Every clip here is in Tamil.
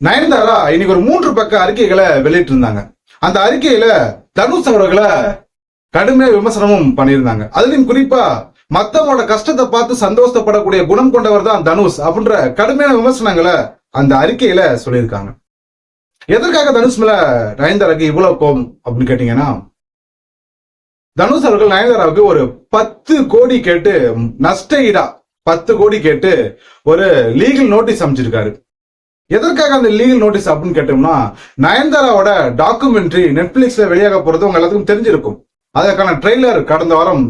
நயன்தாரா இன்னைக்கு ஒரு 3 பக்க அறிக்கைகளை வெளியிட்டு இருந்தாங்க. அந்த அறிக்கையில தனுஷ் அவர்களை கடுமையா விமர்சனமும் பண்ணியிருந்தாங்க. அதுலயும் குறிப்பா மத்தவங்களோட கஷ்டத்தை பார்த்து சந்தோஷப்படக்கூடிய குணம் கொண்டவர் தான் தனுஷ் அப்படின்ற கடுமையான விமர்சனங்களை அந்த அறிக்கையில சொல்லியிருக்காங்க. எதற்காக தனுஷ் மேல நயன்தாராவுக்கு இவ்வளவு கோபம் அப்படின்னு கேட்டீங்கன்னா, தனுஷ் அவர்கள் நயன்தாராவுக்கு ஒரு 10 கோடி கேட்டு நஷ்ட ஈடா 10 கோடி கேட்டு ஒரு லீகல் நோட்டீஸ் அமைச்சிருக்காரு. எதற்காக அந்த லீகல் நோட்டீஸ் அப்படின்னு கேட்டோம்னா, நயன்தாராவோட டாக்குமெண்ட்ரி நெட்ஃபிளிக்ஸ்ல வெளியாக போறது உங்க எல்லாத்துக்கும் தெரிஞ்சிருக்கும். அதற்கான ட்ரெய்லர் கடந்த வாரம்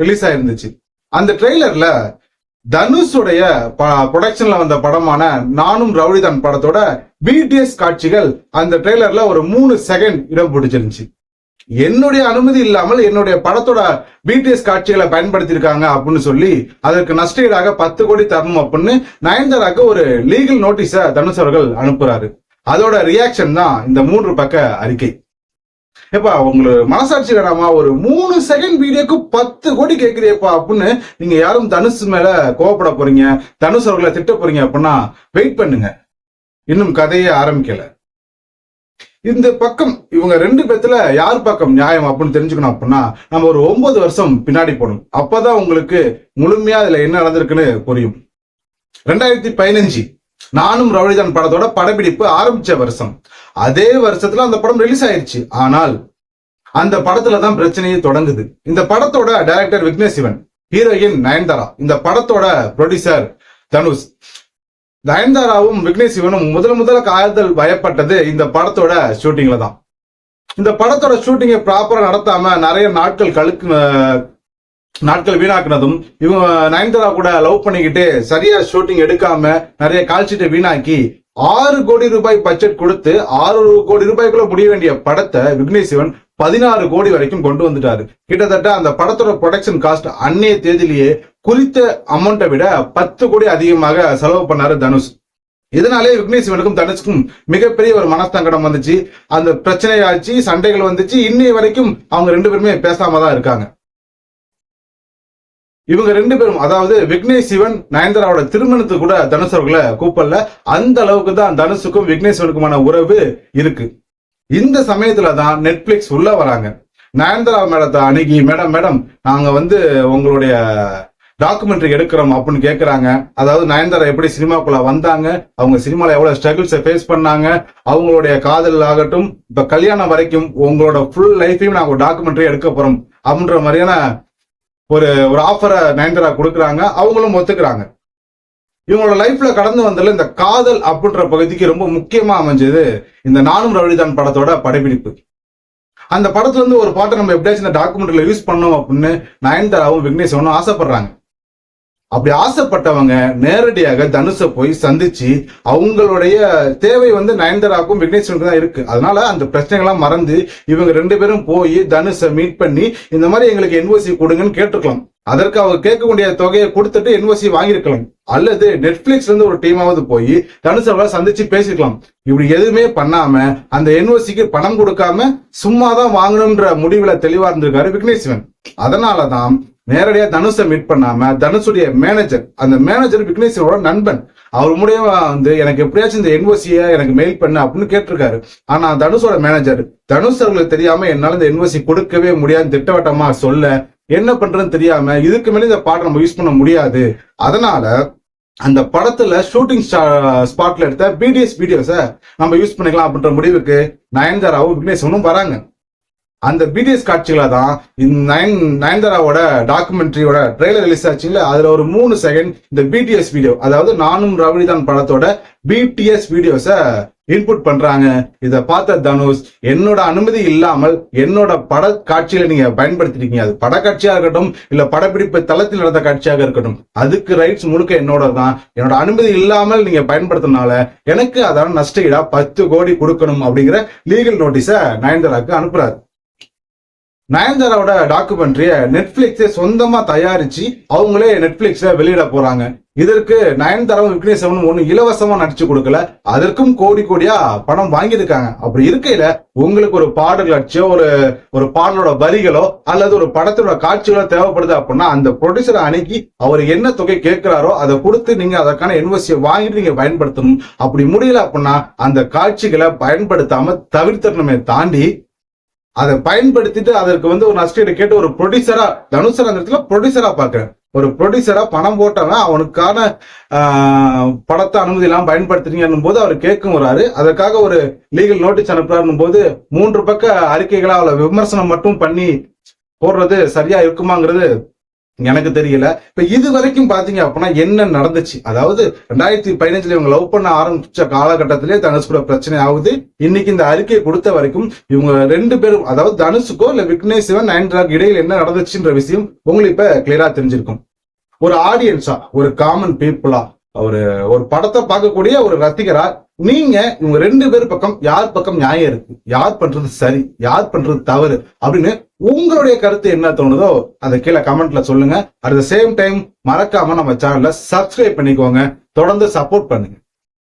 ரிலீஸ் ஆயிருந்துச்சு. அந்த ட்ரெய்லர்ல தனுஷுடைய ப்ரொடக்ஷன்ல வந்த படமான நானும் ரவுடிதான் படத்தோட பிடிஎஸ் காட்சிகள் அந்த ட்ரெய்லர்ல ஒரு 3 செகண்ட் இடம் பிடிச்சிருந்துச்சு. என்னுடைய அனுமதி இல்லாமல் என்னுடைய படத்தோட பிடிஎஸ் காட்சிகளை பயன்படுத்தியிருக்காங்க அப்படின்னு சொல்லி அதற்கு நஷ்டஈடாக 10 கோடி தரணும் அப்படின்னு நயன்தாராக்கு ஒரு லீகல் நோட்டீஸ தனுஷ் அவர்கள் அனுப்புறாரு. அதோட ரியாக்ஷன் தான் இந்த 3 பக்க அறிக்கை. ஏப்பா உங்களுக்கு மனசாட்சி வேணாமா? ஒரு 3 செகண்ட் வீடியோக்கு 10 கோடி கேட்குறியப்பா அப்படின்னு நீங்க யாரும் தனுஷ் மேல கோவப்பட போறீங்க, தனுஷ் அவர்களை திட்ட போறீங்க அப்படின்னா வெயிட் பண்ணுங்க, இன்னும் கதையே ஆரம்பிக்கல. இந்த பக்கம் இவங்க 2 பேத்துல யார் பக்கம் நியாயம் அப்படின்னு தெரிஞ்சுக்கணும் அப்படின்னா நம்ம ஒரு 9 வருஷம் பின்னாடி போகணும். அப்பதான் உங்களுக்கு முழுமையா அதுல என்ன நடந்திருக்குன்னு புரியும். 2015 நானும் ரவுடிதான் படத்தோட படப்பிடிப்பு ஆரம்பிச்ச வருஷம். அதே வருஷத்துல அந்த படம் ரிலீஸ் ஆயிருச்சு. ஆனால் அந்த படத்துல தான் பிரச்சனையே தொடங்குது. இந்த படத்தோட டைரக்டர் விக்னேஷ் சிவன், ஹீரோயின் நயன்தாரா, இந்த படத்தோட ப்ரொடியூசர் தனுஷ். நயன்தாராவும் விக்னேஷ் சிவனும் முதல்ல காதல் வயப்பட்டது இந்த படத்தோட ஷூட்டிங்ல தான். இந்த படத்தோட ஷூட்டிங்கை ப்ராப்பரா நடத்தாம நிறைய நாட்கள் வீணாக்குனதும், இவங்க நயன்தாரா கூட லவ் பண்ணிக்கிட்டு சரியா ஷூட்டிங் எடுக்காம நிறைய கால்ஷீட்டை வீணாக்கி 6 கோடி ரூபாய் பட்ஜெட் கொடுத்து 6 கோடி ரூபாய்க்குள்ள முடிய வேண்டிய படத்தை விக்னேஷ் சிவன் 16 கோடி வரைக்கும் கொண்டு வந்துட்டாரு. கிட்டத்தட்ட அந்த படத்தோட ப்ரொடக்ஷன் காஸ்ட் அன்னைய தேதியிலேயே குறித்த அமௌண்ட்டை விட 10 கோடி அதிகமாக செலவு பண்ணாரு தனுஷ். இதனாலே விக்னேஷ் சிவனுக்கும் தனுஷுக்கும் மிகப்பெரிய ஒரு மனஸ்தங்கடம் வந்துச்சு. அந்த பிரச்சனையாச்சு, சண்டைகள் வந்துச்சு. இன்னைய வரைக்கும் அவங்க 2 பேருமே பேசாம தான் இருக்காங்க. இவங்க 2 பேரும், அதாவது விக்னேஷ் சிவன் நயன்தாராவோட திருமணத்துக்கு கூட தனுஷ் அவர்களை கூப்பிடல. அந்த அளவுக்கு தான் தனுஷுக்கும் விக்னேஷ் சிவனுக்குமான உறவு இருக்கு. இந்த சமயத்துல தான் நெட்ஃபிளிக்ஸ் உள்ள வராங்க. நயன்தாரா மேடத்தை அணுகி, மேடம் நாங்க உங்களுடைய டாக்குமெண்ட்ரி எடுக்கிறோம் அப்படின்னு கேட்கறாங்க. அதாவது நயன்தாரா எப்படி சினிமாக்குள்ள வந்தாங்க, அவங்க சினிமால எவ்வளவு ஸ்ட்ரகிள்ஸை ஃபேஸ் பண்ணாங்க, அவங்களுடைய காதல் ஆகட்டும் இப்ப கல்யாணம் வரைக்கும் உங்களோட ஃபுல் லைஃபையும் நாங்க டாக்குமெண்ட்ரி எடுக்க போறோம் அப்படின்ற மாதிரியான ஒரு ஆஃபரை நயன்தாரா கொடுக்குறாங்க. அவங்களும் ஒத்துக்கிறாங்க. இவங்களோட லைஃப்ல கடந்து வந்ததுல இந்த காதல் அப்படின்ற பகுதிக்கு ரொம்ப முக்கியமா அமைஞ்சது இந்த நானும் ரவுடிதான் படத்தோட படப்பிடிப்பு. அந்த படத்துல இருந்து ஒரு பாட்டை நம்ம எப்படியாச்சும் இந்த டாக்குமெண்ட்ரியில யூஸ் பண்ணோம் அப்படின்னு நயன்தாராவும் விக்னேஷ் ஆசைப்படுறாங்க. அப்படி ஆசைப்பட்டவங்க நேரடியாக தனுஷை போய் சந்திச்சு அவங்களுடைய தேவை நயன்தாராவுக்கும் விக்னேஷனுக்கு தான் இருக்கு. அதனால அந்த பிரச்சனைகள்லாம் மறந்து இவங்க 2 பேரும் போய் தனுஷை மீட் பண்ணி இந்த மாதிரி எங்களுக்கு என்ஓசி கொடுங்கன்னு கேட்டிருக்கலாம். அதற்கு அவங்க கேட்கக்கூடிய தொகையை கொடுத்துட்டு என்ஓசி வாங்கியிருக்கலாம். அல்லது நெட்ஃபிளிக்ஸ்ல இருந்து ஒரு டீமாவது போய் தனுஷ் அவர்களை சந்திச்சு பேசிக்கலாம். இப்படி எதுவுமே பண்ணாம அந்த என்ஓசிக்கு பணம் கொடுக்காம சும்மாதான் வாங்கணும்ன்ற முடிவுல தெளிவா இருந்திருக்காரு விக்னேஷ் சிவன். அதனாலதான் நேரடியா தனுஷை மீட் பண்ணாம தனுஷுடைய மேனேஜர், அந்த மேனேஜர் விக்னேஷ் சிவனோட நண்பன், அவர் மூலியமா எனக்கு எப்படியாச்சும் இந்த என்ஓசியை எனக்கு மெயில் பண்ண அப்படின்னு கேட்டிருக்காரு. ஆனா தனுஷோட மேனேஜர் தனுஷ் அவர்களுக்கு தெரியாம என்னால இந்த என்ஓசி கொடுக்கவே முடியாது திட்டவட்டமா சொல்ல, என்ன பண்றதுன்னு தெரியாம இதுக்கு மேலே இந்த பாட்டை நம்ம யூஸ் பண்ண முடியாது. அதனால அந்த படத்துல ஷூட்டிங் ஸ்பாட்ல எடுத்த பிடிஎஸ் வீடியோஸை நம்ம யூஸ் பண்ணிக்கலாம் அப்படின்ற முடிவுக்கு நயன்தாராவும் விக்னேஷனும் வராங்க. அந்த பிடிஎஸ் காட்சிகளை தான் நயன்தாராவோட டாக்குமெண்ட்ரியோட ட்ரெய்லர் ரிலீஸ் ஆச்சுல, அதுல ஒரு 3 செகண்ட் இந்த பிடிஎஸ் வீடியோ, அதாவது நானும் ரவுடிதான் படத்தோட பிடிஎஸ் வீடியோஸ இன்புட் பண்றாங்க. இதை பார்த்த தனுஷ், என்னோட அனுமதி இல்லாமல் என்னோட பட காட்சியில நீங்க பயன்படுத்திருக்கீங்க, அது படக்காட்சியா இருக்கட்டும் இல்ல படப்பிடிப்பு தளத்தில் நடந்த காட்சியாக இருக்கட்டும், அதுக்கு ரைட்ஸ் முழுக்க என்னோட தான். என்னோட அனுமதி இல்லாமல் நீங்க பயன்படுத்தினால எனக்கு அதான நஷ்டஈடா 10 கோடி கொடுக்கணும் அப்படிங்கிற லீகல் நோட்டீஸ நயன்தாராக்கு அனுப்புறாரு. நயன்தாராவோட டாக்குமெண்ட்ரிய நெட்ஃபிளிக்ஸே சொந்தமா தயாரிச்சு அவங்களே நெட்ஃபிளிக்ஸ்ல வெளியிட போறாங்க. இதற்கு நயன்தாராவும் விக்னேஷ் சிவனும் ஒண்ணு இலவசமா நடிச்சு கொடுக்கல, அதற்கும் கோடி கோடியா பணம் வாங்கியிருக்காங்க. அப்படி இருக்கையில உங்களுக்கு ஒரு பாடல் காட்சியோ ஒரு பாடலோட வரிகளோ அல்லது ஒரு படத்தோட காட்சிகளோ தேவைப்படுது அப்படின்னா அந்த ப்ரொடியூசரை அணுகி அவர் என்ன தொகை கேட்கிறாரோ அதை கொடுத்து நீங்க அதற்கான இன்வெஸ்டியை வாங்கிட்டு நீங்க பயன்படுத்தணும். அப்படி முடியல அப்படின்னா அந்த காட்சிகளை பயன்படுத்தாம தவிர்த்தணுமே தாண்டி அதை பயன்படுத்திட்டு அதற்கு ஒரு நஷ்டீடு கேட்டு ஒரு ப்ரொடியூசரா தனுஷர் அந்த இடத்துல ப்ரொடியூசரா பாக்குறேன். ஒரு ப்ரொடியூசரா பணம் போட்டவன் அவனுக்கான படத்தை அனுமதி இல்லாம பயன்படுத்துறீங்கன்னும் போது அவர் கேட்கும் வராரு. அதற்காக ஒரு லீகல் நோட்டீஸ் அனுப்புறாருன்னும் போது 3 பக்க அறிக்கைகளா அவளை விமர்சனம் மட்டும் பண்ணி போடுறது சரியா இருக்குமாங்கிறது எனக்கு தெரியல. இப்ப இது வரைக்கும் பாத்தீங்க அப்படின்னா என்ன நடந்துச்சு, அதாவது 2015 இவங்க லவ் பண்ண ஆரம்பிச்ச காலகட்டத்திலே தனுஷ் கூட பிரச்சனை ஆகுது. இன்னைக்கு இந்த அறிக்கையை கொடுத்த வரைக்கும் இவங்க 2 பேரும், அதாவது தனுஷுக்கோ இல்ல விக்னேஷ் சிவன் நயன்தாராக்கு இடையில் என்ன நடந்துச்சுன்ற விஷயம் உங்களுக்கு இப்ப கிளியரா தெரிஞ்சிருக்கும். ஒரு ஆடியன்ஸா, ஒரு காமன் பீப்புளா, ஒரு படத்தை பார்க்கக்கூடிய ஒரு ரசிகரா நீங்க இவங்க 2 பேர் பக்கம் யார் பக்கம் நியாயம் இருக்கு, யார் பண்றது சரி, யார் பண்றது தவறு அப்படின்னு உங்களுடைய கருத்து என்ன தோணுதோ அதை கீழே கமெண்ட்ல சொல்லுங்க. அட் த சேம் டைம் மறக்காம நம்ம சேனலை சப்ஸ்கிரைப் பண்ணிக்கோங்க, தொடர்ந்து சப்போர்ட் பண்ணுங்க.